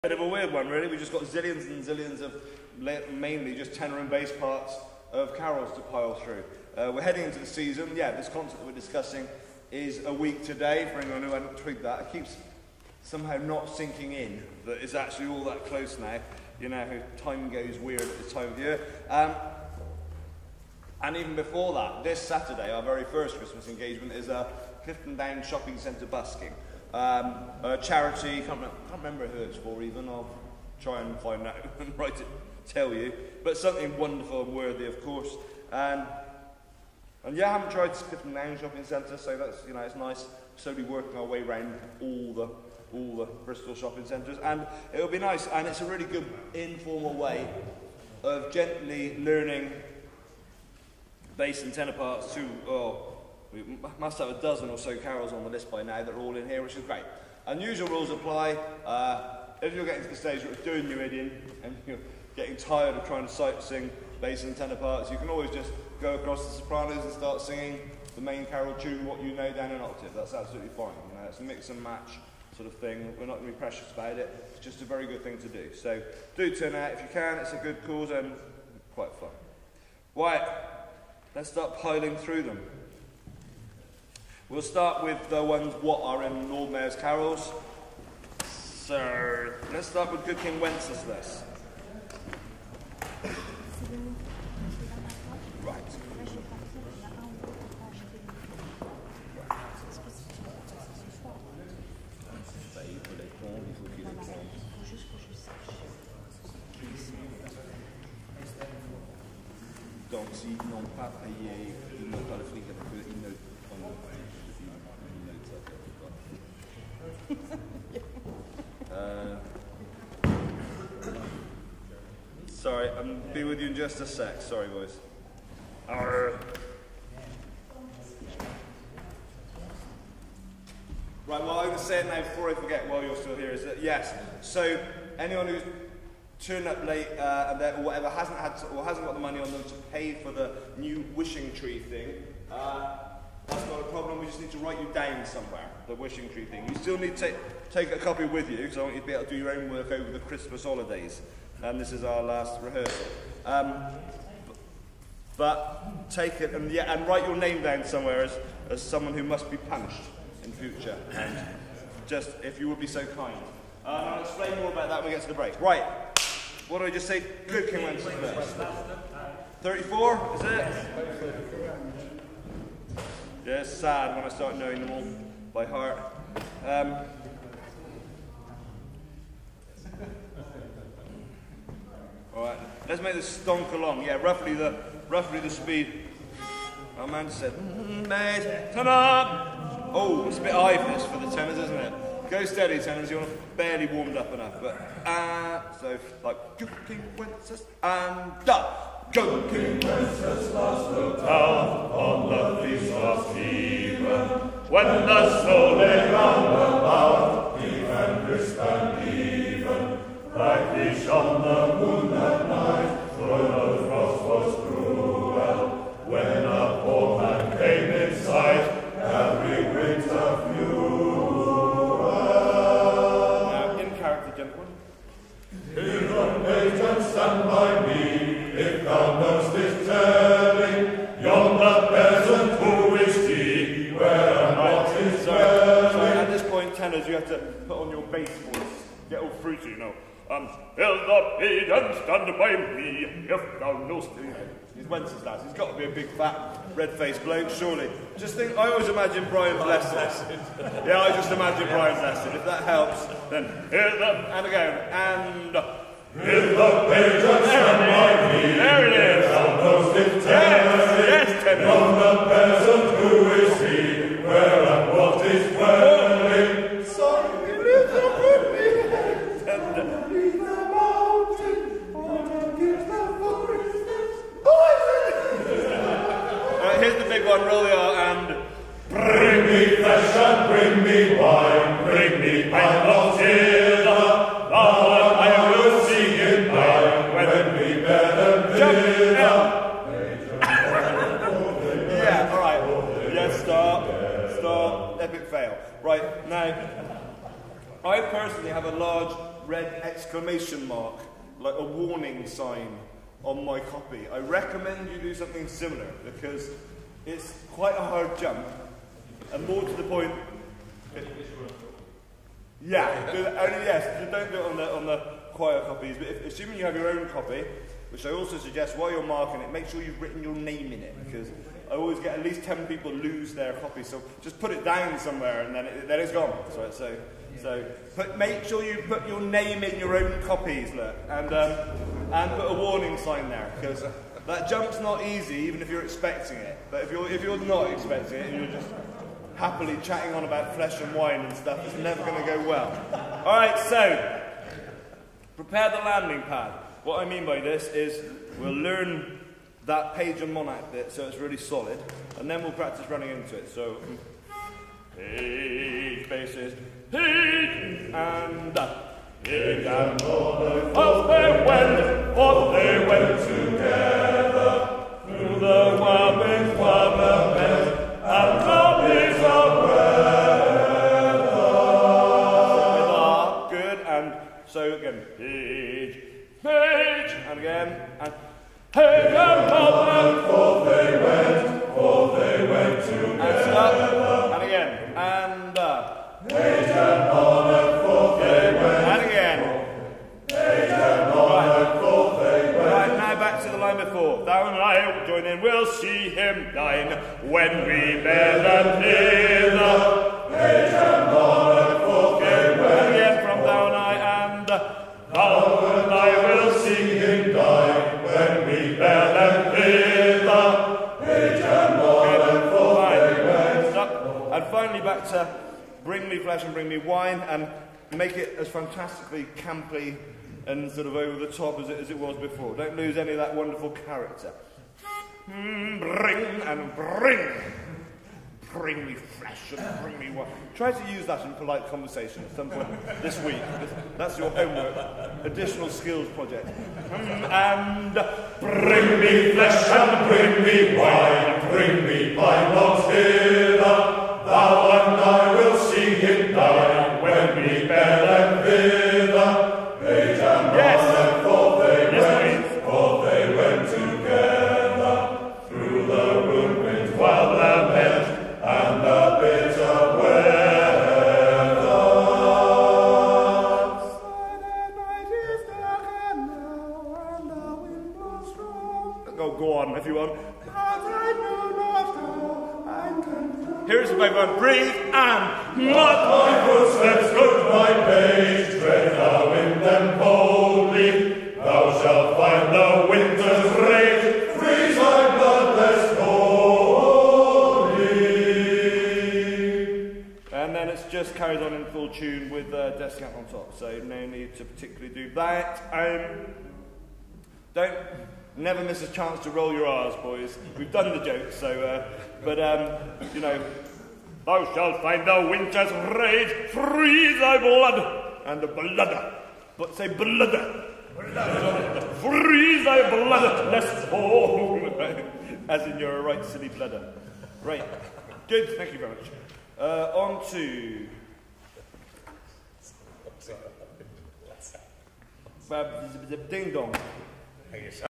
Bit of a weird one, really. We just got zillions and zillions of mainly just tenor and bass parts of carols to pile through. We're heading into the season. Yeah, this concert that we're discussing is a week today. For anyone who hadn't twigged that, it keeps somehow not sinking in that it's actually all that close now. You know how time goes weird at this time of year. And even before that, this Saturday, our very first Christmas engagement is a Clifton Down Shopping Centre busking. A charity, can't remember who it's for even, I'll try and find out and write it, tell you, but something wonderful and worthy, of course. And yeah, I haven't tried Clifton Down Shopping Centre, so that's, you know, it's nice, slowly working our way around all the Bristol shopping centres, and it'll be nice, and it's a really good informal way of gently learning bass and tenor parts too. We must have a dozen or so carols on the list by now that are all in here, which is great. Unusual rules apply. If you're getting to the stage where you're doing your idiom and you're getting tired of trying to sing bass and tenor parts, you can always just go across the sopranos and start singing the main carol tune, what you know, down an octave. That's absolutely fine. You know, it's a mix and match sort of thing. We're not going to be precious about it. It's just a very good thing to do. So do turn out if you can. It's a good cause and quite fun. Right, let's start piling through them. We'll start with the ones what are in Lord Mayor's carols. So let's start with Good King Wenceslas. Right. Donc s'ils n'ont pas payé, ils n'ont pas le fric avec eux, ils ne sorry, I'll be with you in just a sec. Sorry, boys. Right, well, I'm going to say it now before I forget while you're still here, is that yes, so anyone who's turned up late or whatever hasn't got the money on them to pay for the new wishing tree thing, that's not a problem. We just need to write you down somewhere, the wishing tree thing. You still need to take a copy with you, because I want you to be able to do your own work over the Christmas holidays. And this is our last rehearsal. But take it and write your name down somewhere as someone who must be punished in future. And just, if you would be so kind. I'll explain more about that when we get to the break. Right, what did I just say? Good King Wenceslas. 34, is it? Yeah, it's sad when I start knowing them all by heart. Alright, let's make this stonk along. Yeah, roughly the speed. Our man said, tenor! Oh, it's a bit high for this for the tenors, isn't it? Go steady, tenors, you're barely warmed up enough. But, so, like, Good King Wenceslas, and up! Good King Wenceslas looked out on the feast of Stephen, when the snow lay round about, deep and crisp and even, brightly shone the moon that night, though the frost was cruel. When a poor man came in sight, every winter fuel. Now, in character, gentlemen. Hear the page stand by me. If thou know'st this telling, yonder peasant who is he, where and what is dwelling. At this point, tenors, you have to put on your bass voice. Get all fruity, you know. Hear the page stand by me, if thou know'st it. He's Wenceslas. He's got to be a big, fat, red-faced bloke, surely. Just think, I always imagine Brian Blessed. Yeah, I just imagine Brian Blessed. If that helps, then hear the, and again, and... Hear the page stand by me. There it is. Thou know'st it, yes, tenor. Yonder peasant who is he, where and what is dwelling. Sorry, lift up with me. Tender. Leave the mountain, water gives the forest here's the big one, roll the R, and... Bring me flesh and bring me wine, bring me pint of cider, thou and I will sing in thine, when we bed and yeah, alright. Yeah, stop. Epic fail. Right, now, I personally have a large red exclamation mark, like a warning sign on my copy. I recommend you do something similar because it's quite a hard jump, and more to the point. Yes, don't do it on the quiet copies, but assuming you have your own copy, which I also suggest while you're marking it, make sure you've written your name in it, because I always get at least 10 people lose their copy, so just put it down somewhere and then it's gone. Make sure you put your name in your own copies, look, and put a warning sign there, because that jump's not easy even if you're expecting it. But if you're not expecting it and you're just happily chatting on about flesh and wine and stuff, it's never going to go well. Alright, so prepare the landing pad. What I mean by this is we'll learn that page and monad bit so it's really solid, and then we'll practice running into it. So page, bases, page, and page and monad. Off they went together through the winding wonderment and copies of weather. Good, and so again, page, page, and again, and page and monad. Forth they went together. And stop, and again, and page and monad. Forth they went. And again. Page and monad. Forth they went. Right, now back to the line before. Thou and I join in, we'll see him dine when we bear them hither. Page and monad. Forth they went. And again from thou and I, and thou and I will see him dine when we bear them hither. Page and monad. Forth they went. Stop. And finally back to bring me flesh and bring me wine, and make it as fantastically campy and sort of over the top as it was before. Don't lose any of that wonderful character. Bring and bring. Bring me flesh and bring me wine. Try to use that in polite conversation at some point this week. That's your homework. Additional skills project. And bring me flesh and bring me wine. Bring me pine logs hither. Thou and I will see him dine when we bear them hither. Page and monad. Forth they went together through the woodwinds while they met, and the bitter weather. Silent night is dark and now, and the wind blows strong. Go on if you want. But I know not how I can. Here's my one. Breathe and mark my footsteps, good my page. Tread thou in them boldly. Thou shalt find the winter's rage. Freeze thy bloodless body. And then it's just carries on in full tune with descant on top. So no need to particularly do that. Never miss a chance to roll your R's, boys. We've done the joke, so, you know, thou shalt find the winter's rage, freeze thy blood, and the blood, but say blood, freeze thy blood, less fall, as in you're a right silly blooder. Right, good, thank you very much. On to... Ding dong.